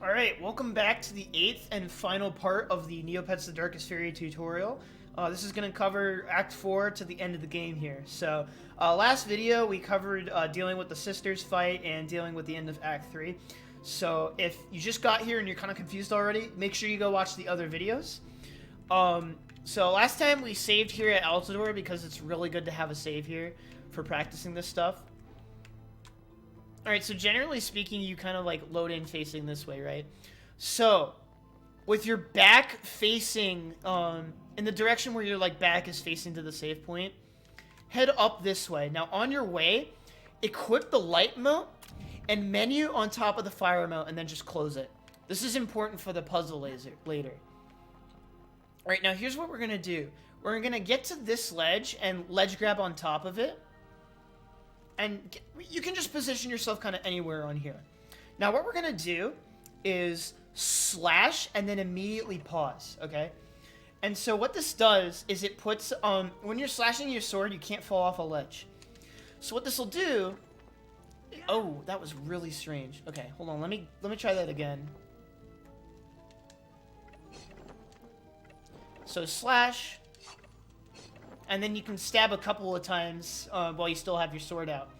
Alright, welcome back to the 8th and final part of the Neopets the Darkest Faerie tutorial. This is going to cover Act 4 to the end of the game here. So, last video we covered dealing with the sisters fight and dealing with the end of Act 3. So, if you just got here and you're kind of confused already, make sure you go watch the other videos. So last time we saved here at Altador because it's really good to have a save here for practicing this stuff. Alright, so generally speaking, you kind of like load in facing this way, right? So, with your back facing, in the direction where your like back is facing to the save point, head up this way. Now, on your way, equip the light moat and menu on top of the fire moat and then just close it. This is important for the puzzle later. Alright, now here's what we're going to do. We're going to get to this ledge and ledge grab on top of it. And you can just position yourself kind of anywhere on here. Now what we're going to do is slash and then immediately pause, okay? And so what this does is it puts, when you're slashing your sword, you can't fall off a ledge. So what this will do... Oh, that was really strange. Okay, hold on, let me try that again. So slash, and then you can stab a couple of times while you still have your sword out.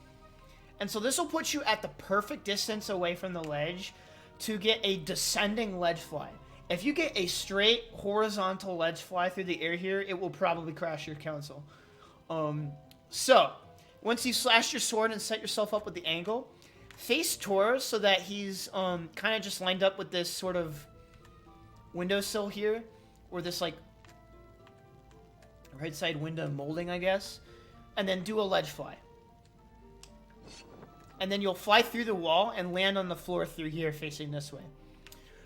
And so this will put you at the perfect distance away from the ledge to get a descending ledge fly. If you get a straight horizontal ledge fly through the air here, it will probably crash your console. So, once you slash your sword and set yourself up with the angle, face Taurus so that he's kind of just lined up with this sort of windowsill here, or this like right side window molding, I guess, and then do a ledge fly. And then you'll fly through the wall and land on the floor through here facing this way.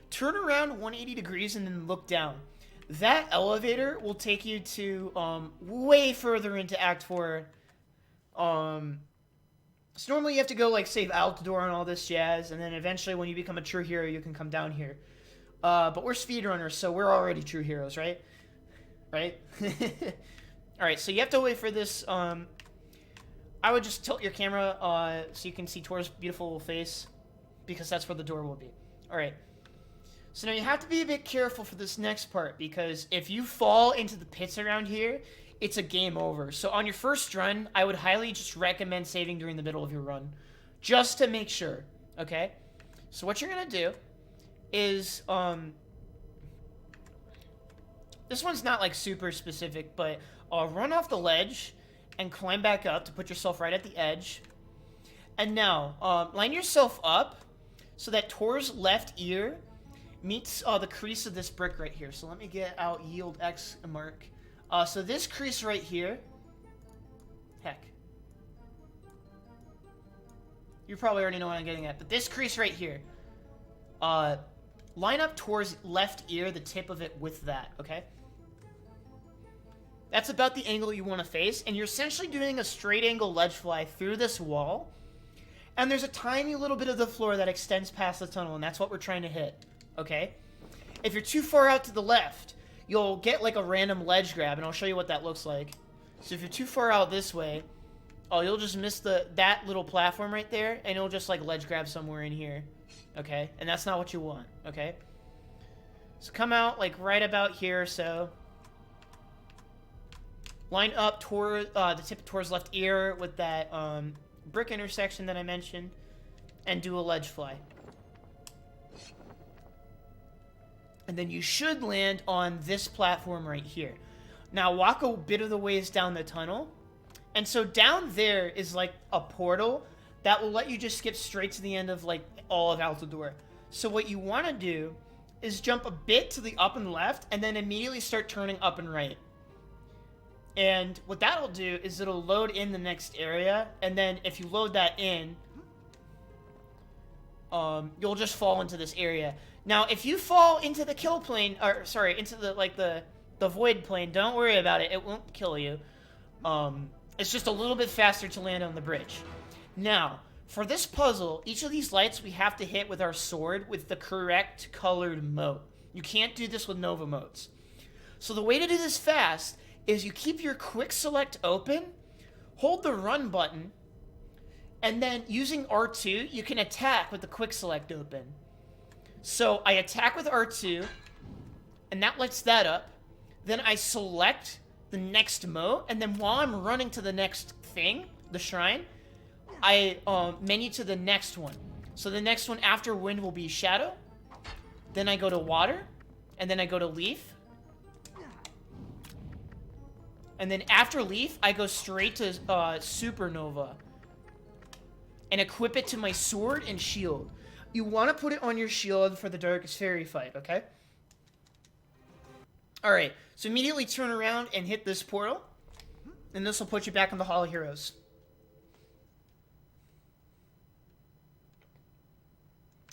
Turn around 180 degrees and then look down. That elevator will take you to way further into Act 4. So normally you have to go like save Altador and all this jazz, and then eventually when you become a true hero you can come down here. But we're speedrunners, so we're already true heroes, right? Right? Alright, so you have to wait for this. I would just tilt your camera so you can see Tor's beautiful face, because that's where the door will be. Alright. So now you have to be a bit careful for this next part, because if you fall into the pits around here, it's a game over. So on your first run, I would highly just recommend saving during the middle of your run, just to make sure, okay? So what you're going to do is, this one's not like super specific, but run off the ledge and climb back up to put yourself right at the edge. And now, line yourself up so that Tor's left ear meets the crease of this brick right here. So let me get out yield X mark. So this crease right here, heck, you probably already know what I'm getting at, but this crease right here, line up Tor's left ear, the tip of it with that, okay? That's about the angle you want to face, and you're essentially doing a straight angle ledge fly through this wall, and there's a tiny little bit of the floor that extends past the tunnel, and that's what we're trying to hit, okay? If you're too far out to the left, you'll get like a random ledge grab, and I'll show you what that looks like. So if you're too far out this way, you'll just miss that little platform right there, and you'll just like ledge grab somewhere in here, okay? And that's not what you want, okay? So come out like right about here or so. Line up toward the tip of Tor's left ear with that brick intersection that I mentioned, and do a ledge fly. And then you should land on this platform right here. Now walk a bit of the ways down the tunnel, and so down there is like a portal that will let you just skip straight to the end of like all of Altador. So what you want to do is jump a bit to the up and left, and then immediately start turning up and right. And what that'll do is it'll load in the next area, and then if you load that in, you'll just fall into this area. Now, if you fall into the kill plane, or sorry, into the like the void plane, don't worry about it. It won't kill you. It's just a little bit faster to land on the bridge. Now, for this puzzle, each of these lights we have to hit with our sword with the correct colored mote. You can't do this with Nova motes. So the way to do this fast is you keep your quick select open, hold the run button, and then using R2, you can attack with the quick select open. So I attack with R2, and that lights that up. Then I select the next moat, and then while I'm running to the next thing, the shrine, I menu to the next one. So the next one after wind will be shadow. Then I go to water, and then I go to leaf. And then after leaf, I go straight to supernova. And equip it to my sword and shield. You want to put it on your shield for the Darkest Faerie fight, okay? Alright, so immediately turn around and hit this portal. And this will put you back in the Hall of Heroes.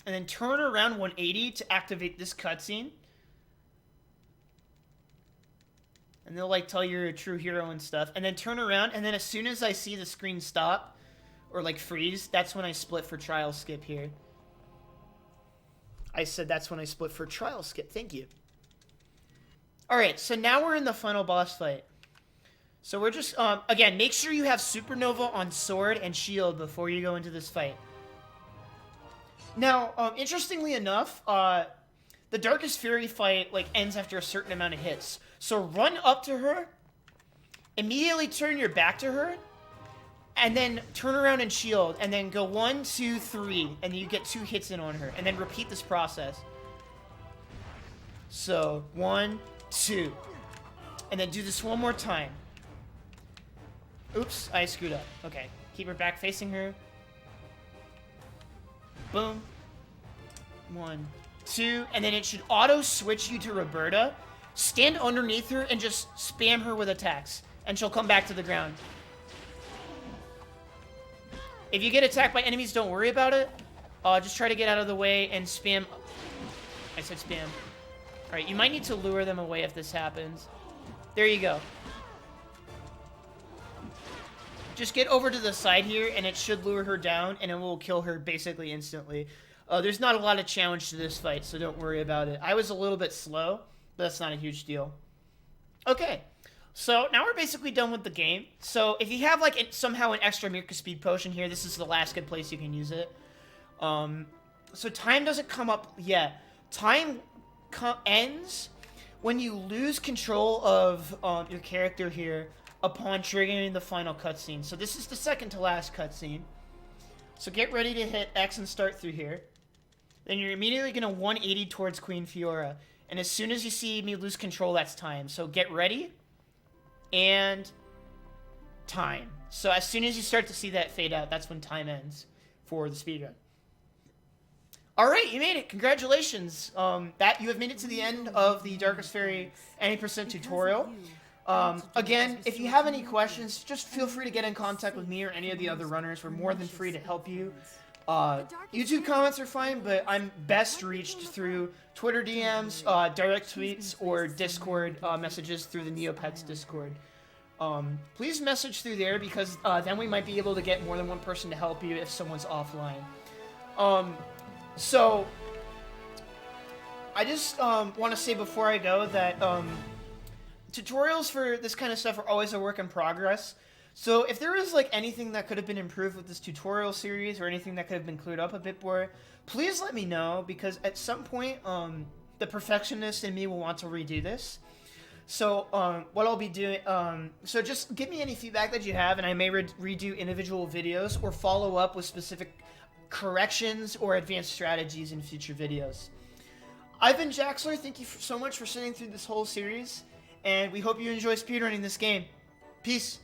And then turn around 180 to activate this cutscene. And they'll, like, tell you're a true hero and stuff. And then turn around, and then as soon as I see the screen stop, or, like, freeze, that's when I split for trial skip here. I said that's when I split for trial skip. Thank you. Alright, so now we're in the final boss fight. So we're just, again, make sure you have supernova on sword and shield before you go into this fight. Now, interestingly enough, the Darkest Faerie fight, like, ends after a certain amount of hits. So run up to her, immediately turn your back to her, and then turn around and shield, and then go 1, 2, 3, and you get 2 hits in on her, and then repeat this process. So, 1, 2, and then do this one more time. Oops, I screwed up. Okay, keep her back facing her. Boom. 1, 2, and then it should auto switch you to Roberta. Stand underneath her and just spam her with attacks, and she'll come back to the ground. If you get attacked by enemies, don't worry about it. Just try to get out of the way and spam. I said spam. Alright, you might need to lure them away if this happens. There you go. Just get over to the side here, and it should lure her down, and it will kill her basically instantly. There's not a lot of challenge to this fight, so don't worry about it. I was a little bit slow, but that's not a huge deal. Okay, so now we're basically done with the game. So if you have, like, somehow an extra Mirka Speed Potion here, this is the last good place you can use it. So time doesn't come up yet. Time ends when you lose control of your character here upon triggering the final cutscene. So this is the second to last cutscene. So get ready to hit X and start through here. Then you're immediately going to 180 towards Queen Fiora. And as soon as you see me lose control, that's time. So get ready. And time. So as soon as you start to see that fade out, that's when time ends for the speedrun. Alright, you made it. Congratulations. That you have made it to the end of the Darkest Faerie any % tutorial. Again, if you have any questions, just feel free to get in contact with me or any of the other runners. We're more than free to help you. YouTube comments are fine, but I'm best reached through Twitter DMs, direct tweets, or Discord messages through the Neopets Discord. Please message through there, because then we might be able to get more than one person to help you if someone's offline. So, I just want to say before I go that tutorials for this kind of stuff are always a work in progress. So if there is, like, anything that could have been improved with this tutorial series, or anything that could have been cleared up a bit more, please let me know, because at some point, the perfectionist in me will want to redo this. So, what I'll be doing, so just give me any feedback that you have, and I may redo individual videos, or follow up with specific corrections or advanced strategies in future videos. I've been Jaxler. Thank you so much for sitting through this whole series, and we hope you enjoy speedrunning this game. Peace.